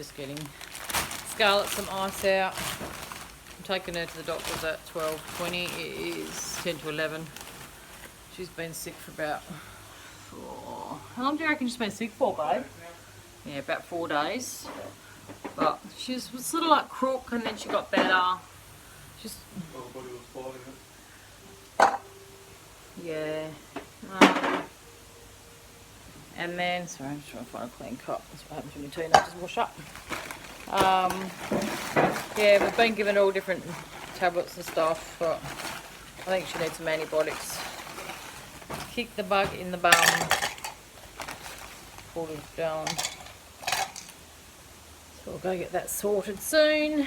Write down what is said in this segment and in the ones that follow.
just getting Scarlett some ice out. I'm taking her to the doctor's at 12:20. It is 10 to 11. She's been sick for about how long do you reckon she's been sick for, babe? Yeah, about 4 days. But she was sort of like crook, and then she got better. Just yeah. And then, sorry, I'm just trying to find a clean cup. That's what happens when your teenagers wash up. Yeah, we've been given all different tablets and stuff, but I think she needs some antibiotics. Kick the bug in the bum. Pull it down. So we'll go get that sorted soon.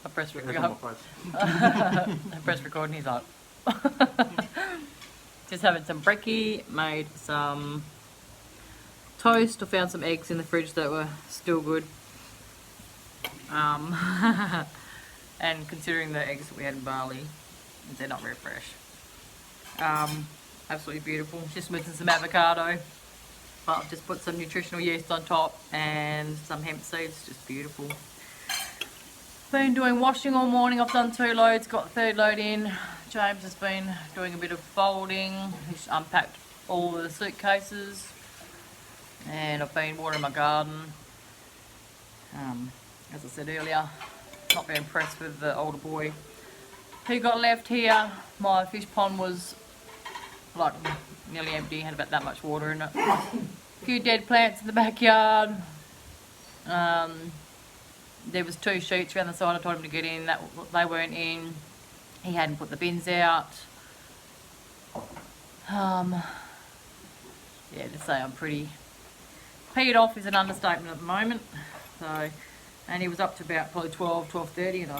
I press record. I press record and he's like, just having some brekkie, made some toast. I found some eggs in the fridge that were still good. And considering the eggs that we had in Bali, they're not very fresh. Absolutely beautiful. Just mixing some avocado, but I've just put some nutritional yeast on top and some hemp seeds. Just beautiful. Been doing washing all morning. I've done 2 loads, got the 3rd load in. James has been doing a bit of folding. He's unpacked all the suitcases, and I've been watering my garden. As I said earlier, not very impressed with the older boy who got left here. My fish pond was like nearly empty, had about that much water in it. A few dead plants in the backyard. There was 2 sheets around the side I told him to get in, that they weren't in. He hadn't put the bins out. Yeah, to say I'm pretty peed off is an understatement at the moment. So, and he was up to about probably 12:30, and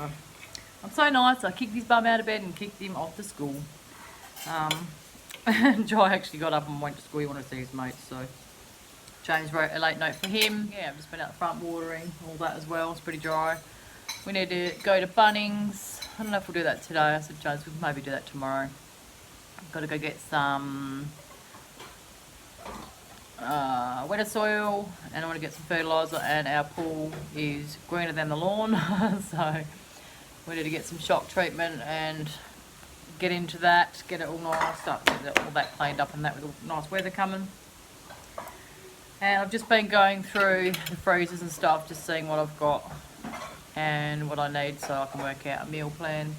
I'm so nice. I kicked his bum out of bed and kicked him off to school. And Jai actually got up and went to school. He wanted to see his mates, so James wrote a late note for him. Yeah, I've just been out the front watering, all that as well. It's pretty dry. We need to go to Bunnings. I don't know if we'll do that today. I said, James, we'll maybe do that tomorrow. I've got to go get some wetter soil, and I want to get some fertiliser, and our pool is greener than the lawn. So we need to get some shock treatment and get into that, get it all nice, start to get all that cleaned up and that with all nice weather coming. And I've just been going through the freezers and stuff, just seeing what I've got and what I need so I can work out a meal plan.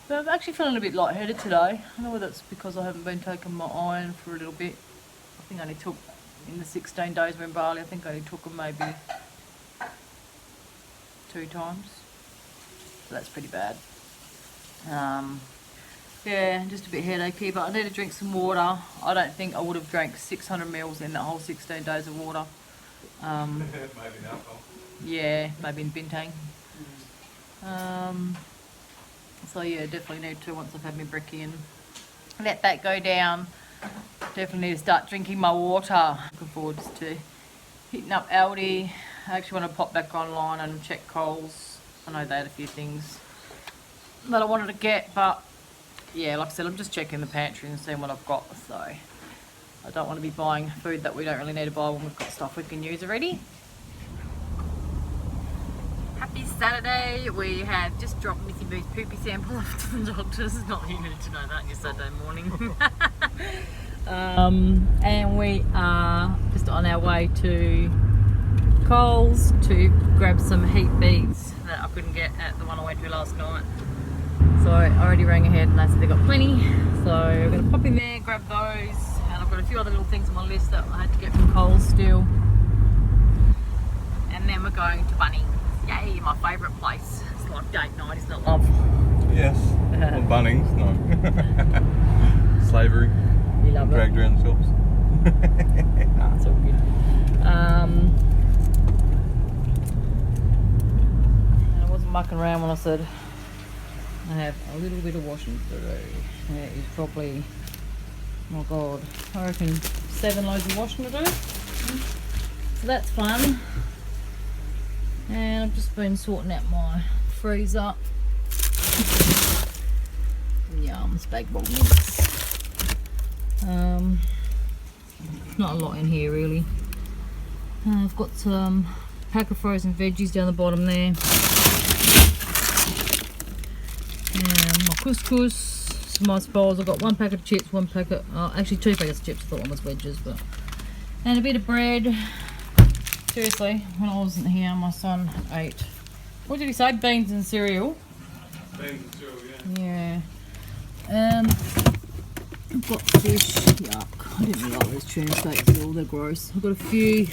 But I'm actually feeling a bit lightheaded today. I don't know whether it's because I haven't been taking my iron for a little bit. I think I only took, in the 16 days we're in Bali, I think I only took them maybe 2 times. So that's pretty bad. Yeah, just a bit headachy, but I need to drink some water. I don't think I would have drank 600 mils in that whole 16 days of water. Maybe in alcohol. Yeah, maybe in bintang. So yeah, definitely need to, once I've had my brekkie, and let that go down. Definitely need to start drinking my water. Looking forward to hitting up Aldi. I actually want to pop back online and check Coles. I know they had a few things that I wanted to get, but yeah, like I said, I'm just checking the pantry and seeing what I've got. So I don't want to be buying food that we don't really need to buy when we've got stuff we can use already. Happy Saturday. We have just dropped Missy Boo's poopy sample off to the doctors. Not that you need to know that on your Saturday morning. And we are just on our way to Coles to grab some heat beads that I couldn't get at the one I went to last night. So I already rang ahead and they said they got plenty. So we're going to pop in there, grab those. And I've got a few other little things on my list that I had to get from Coles still. And then we're going to Bunnings. Yay, my favourite place. It's like date night, isn't it, love? Yes. Well, Bunnings, no. Slavery. You love it? Dragged around the shops. Nah, it's all good. I wasn't mucking around when I said I have a little bit of washing to do. It is probably, oh my god, I reckon 7 loads of washing to do. So that's fun. And I've just been sorting out my freezer. Yum, spag bol mix. Not a lot in here really. I've got some pack of frozen veggies down the bottom there. And my couscous, some rice bowls. I've got one packet of chips, one packet, actually 2 packets of chips. I thought one was wedges, but. And a bit of bread. Seriously, when I wasn't here, my son ate, what did he say? Beans and cereal? Beans and cereal, yeah. Yeah. I've got fish. Yuck. I didn't really like those tuna steaks at all. They're gross. I've got a few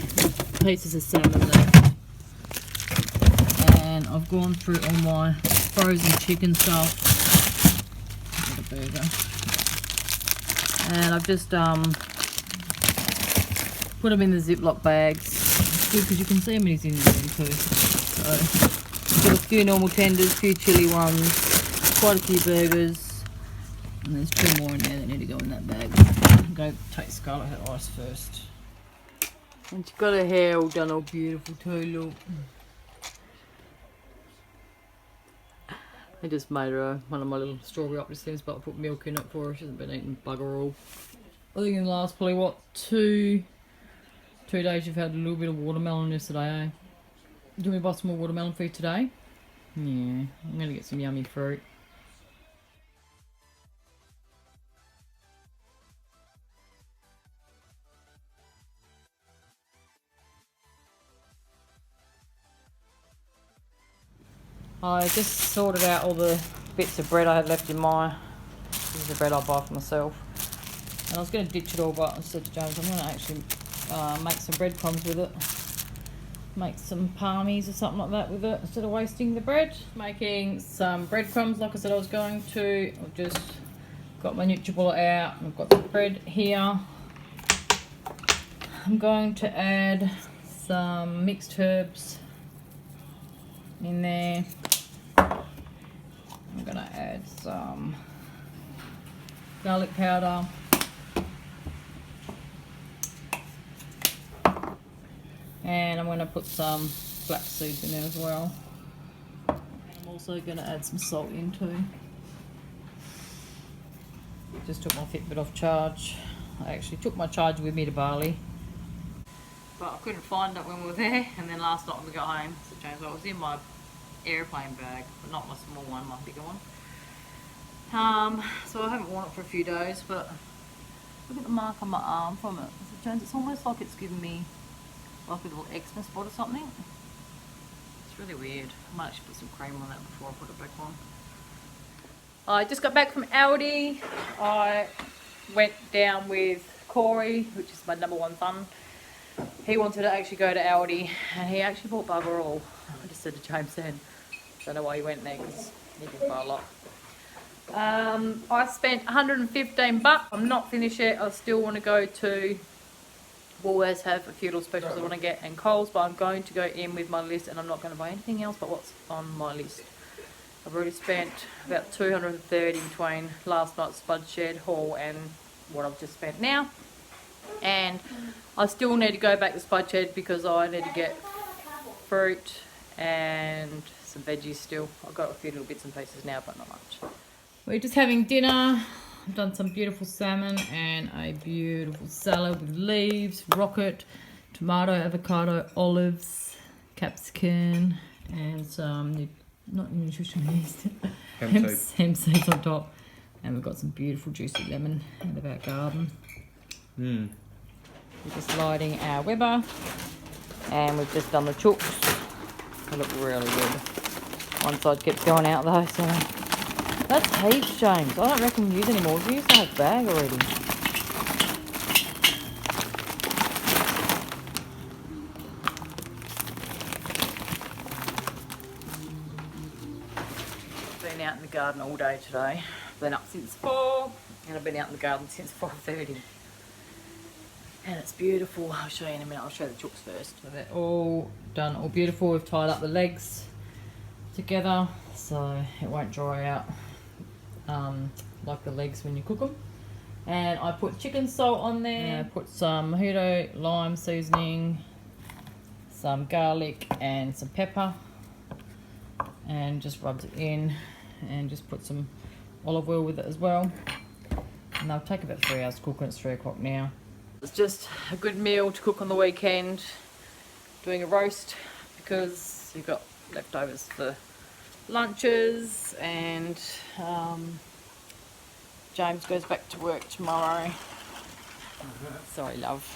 pieces of salmon left. And I've gone through all my frozen chicken stuff. I've got a burger. And I've just put them in the Ziploc bags. It's good because you can see how many's in them too. So, I've got a few normal tenders, a few chili ones, quite a few burgers. And there's 2 more in there that need to go in that bag. I'll go take Scarlett her ice first. And she's got her hair all done all beautiful too, look. I just made her one of my little strawberry opera stems, but I put milk in it for her. She hasn't been eating bugger all. I think in the last probably what, 2 days you've had a little bit of watermelon yesterday, eh? Do you want me to buy some more watermelon for you today? Yeah, I'm gonna get some yummy fruit. I just sorted out all the bits of bread I had left in my, this is the bread I buy for myself. And I was going to ditch it all, but I said to James, I'm going to actually make some breadcrumbs with it. Make some palmies or something like that with it, instead of wasting the bread. Making some breadcrumbs, like I said I was going to. I've just got my Nutribullet out, I've got the bread here. I'm going to add some mixed herbs in there. I'm going to add some garlic powder. And I'm going to put some flax seeds in there as well. And I'm also going to add some salt in too. Just took my Fitbit off charge. I actually took my charger with me to Bali. But I couldn't find it when we were there. And then last night when we got home, so James, I was in my airplane bag, but not my small one, my bigger one. So I haven't worn it for a few days, but look at the mark on my arm from it. So James, it's almost like it's giving me like a little eczema spot or something. It's really weird. I might actually put some cream on that before I put it back on. I just got back from Aldi. I went down with Corey, which is my #1 son. He wanted to actually go to Aldi and he actually bought bugger all. I just said to James then, don't know why he went there because he did buy a lot. I spent 115 bucks. I'm not finished yet. I still want to go to Woolworths, have a few little specials I want to get, and Coles, but I'm going to go in with my list and I'm not going to buy anything else but what's on my list. I've already spent about 230 between last night's Spud Shed haul and what I've just spent now. And I still need to go back to Spud Shed because I need to get fruit and some veggies still. I've got a few little bits and pieces now, but not much. We're just having dinner. I've done some beautiful salmon and a beautiful salad with leaves, rocket, tomato, avocado, olives, capsicum, and some, not nutrition yeast, hemp seeds on top. And we've got some beautiful juicy lemon out of our garden. We're just lighting our Weber, and we've just done the chooks. They look really good. One side kept going out though, so that's heaps, James. I don't reckon we use any more. We've used the whole bag already. Been out in the garden all day today. Been up since 4 and I've been out in the garden since 4:30. And it's beautiful. I'll show you in a minute. I'll show you the chooks first. So they're all done, all beautiful. We've tied up the legs together so it won't dry out like the legs when you cook them. And I put chicken salt on there. And I put some mojito lime seasoning, some garlic and some pepper, and just rubbed it in, and just put some olive oil with it as well. And they'll take about 3 hours to cook, and it's 3 o'clock now. It's just a good meal to cook on the weekend. Doing a roast because you've got leftovers for lunches, and James goes back to work tomorrow. Sorry, love.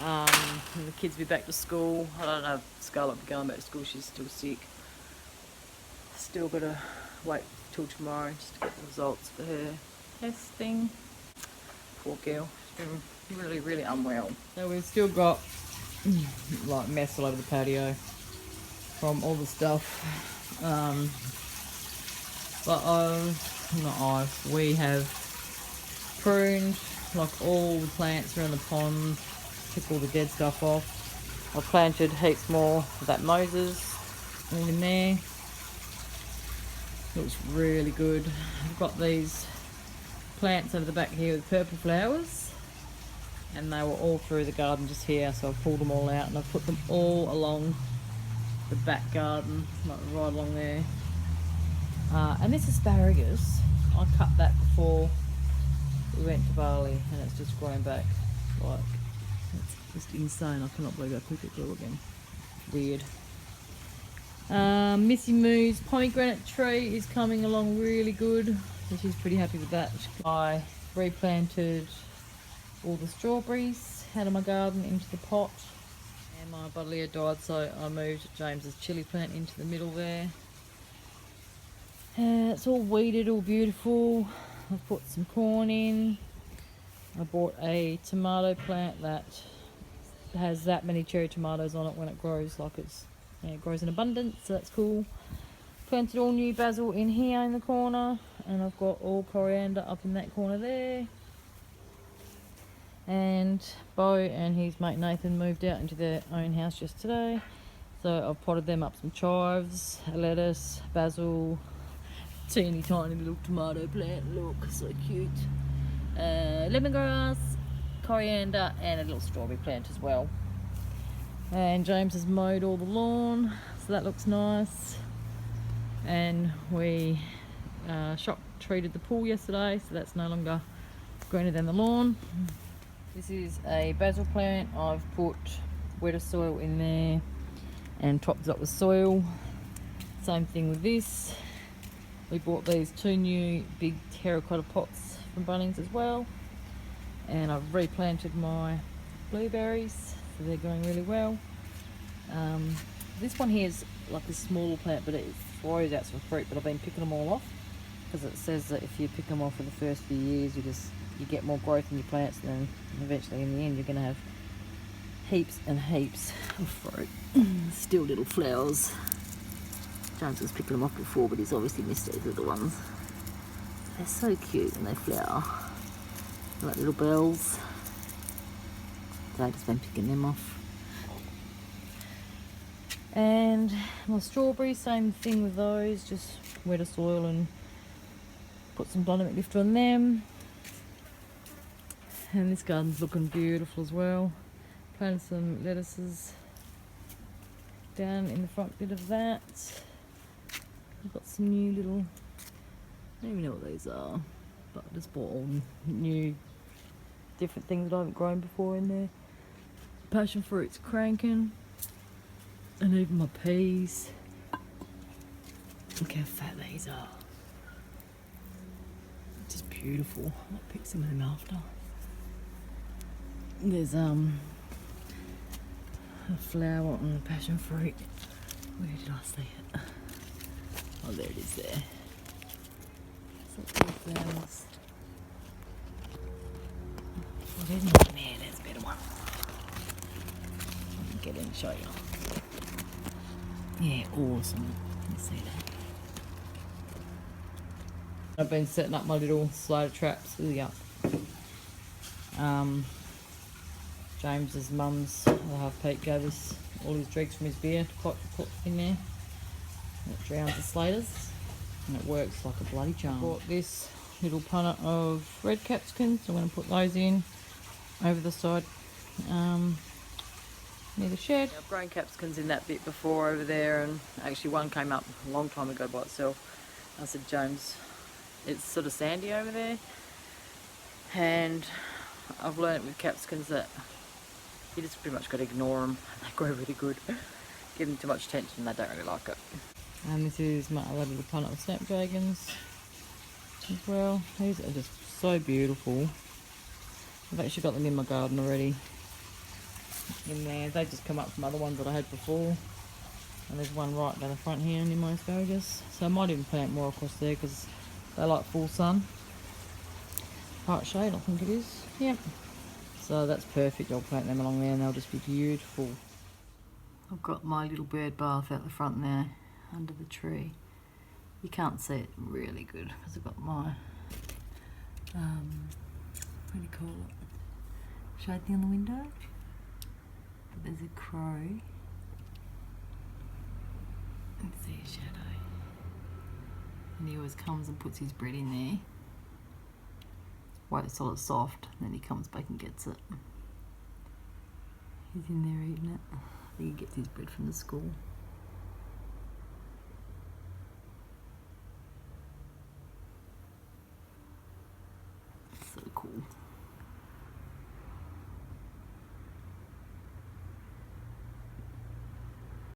And the kids will be back to school. I don't know if Scarlett will be going back to school, she's still sick. Still got to wait till tomorrow just to get the results for her testing. Poor girl, she's been really, really unwell. So we've still got like mess all over the patio from all the stuff. We have pruned like all the plants around the pond, took all the dead stuff off. I've planted heaps more of that Moses all in there. Looks really good. I've got these plants over the back here with purple flowers, and they were all through the garden just here, so I've pulled them all out and I've put them all along the back garden, like right along there. And this asparagus, I cut that before we went to Bali, and it's just grown back. Like, it's just insane. I cannot believe how quick it grew again. Weird. Missy Moo's pomegranate tree is coming along really good, so she's pretty happy with that. I replanted all the strawberries out of my garden into the pot, and my buddleia died, so I moved James's chili plant into the middle there. It's all weeded, all beautiful. I've put some corn in. I bought a tomato plant that has that many cherry tomatoes on it when it grows, like it grows in abundance, so that's cool. Planted all new basil in here in the corner, and I've got all coriander up in that corner there. And Bo and his mate Nathan moved out into their own house just today, so I've potted them up some chives, lettuce, basil, teeny tiny little tomato plant, look, so cute. Lemongrass, coriander, and a little strawberry plant as well. And James has mowed all the lawn, so that looks nice. And we shock treated the pool yesterday, so that's no longer greener than the lawn. This is a basil plant. I've put wetter soil in there and topped it up with soil. Same thing with this. We bought these 2 new big terracotta pots from Bunnings as well. And I've replanted my blueberries, so they're going really well. This one here is like a small plant, but it throws out some fruit, but I've been picking them all off because it says that if you pick them off for the first few years, you get more growth in your plants, and then eventually in the end you're going to have heaps and heaps of fruit. Still little flowers. James was picking them off before, but he's obviously missed these little ones. They're so cute when they flower, like little bells. So I've just been picking them off. And my strawberries, same thing with those, just wetter soil and put some dynamic lifter on them. And this garden's looking beautiful as well. Planted some lettuces down in the front bit of that. I've got some new little, I don't even know what these are, but I just bought all new different things that I haven't grown before in there. Passion fruit's cranking, and even my peas. Look how fat these are. Just beautiful. I'll pick some of them after. There's a flower on the passion fruit. Where did I see it? Oh, there it is there. So cool flowers. Oh, there's nothing there. There's a better one. I can get in and show you. Yeah, awesome. You see that? I've been setting up my little slider traps. Really up. James's mum's, the half Pete, gave us all his dregs from his beer to put in there. And it drowns the slaters, and it works like a bloody charm. Bought this little punnet of red capsicums. I'm going to put those in over the side near the shed. I've grown capsicums in that bit before over there, and actually one came up a long time ago by itself. I said, James, it's sort of sandy over there, and I've learned with capsicums that you just pretty much got to ignore them. They grow really good. Give them too much attention, they don't really like it. And this is my other little pineapple snapdragons as well. These are just so beautiful. I've actually got them in my garden already. In there, they just come up from other ones that I had before. And there's one right down the front here in my asparagus. So I might even plant more across there because they like full sun. Part shade, I think it is. Yep. So that's perfect. I'll plant them along there and they'll just be beautiful. I've got my little bird bath out the front there under the tree. You can't see it really good because I've got my, what do you call it? Shade thing on the window. But there's a crow. Let's see a shadow. And he always comes and puts his bread in there. Waits till it's soft, and then he comes back and gets it. He's in there eating it. I think he gets his bread from the school.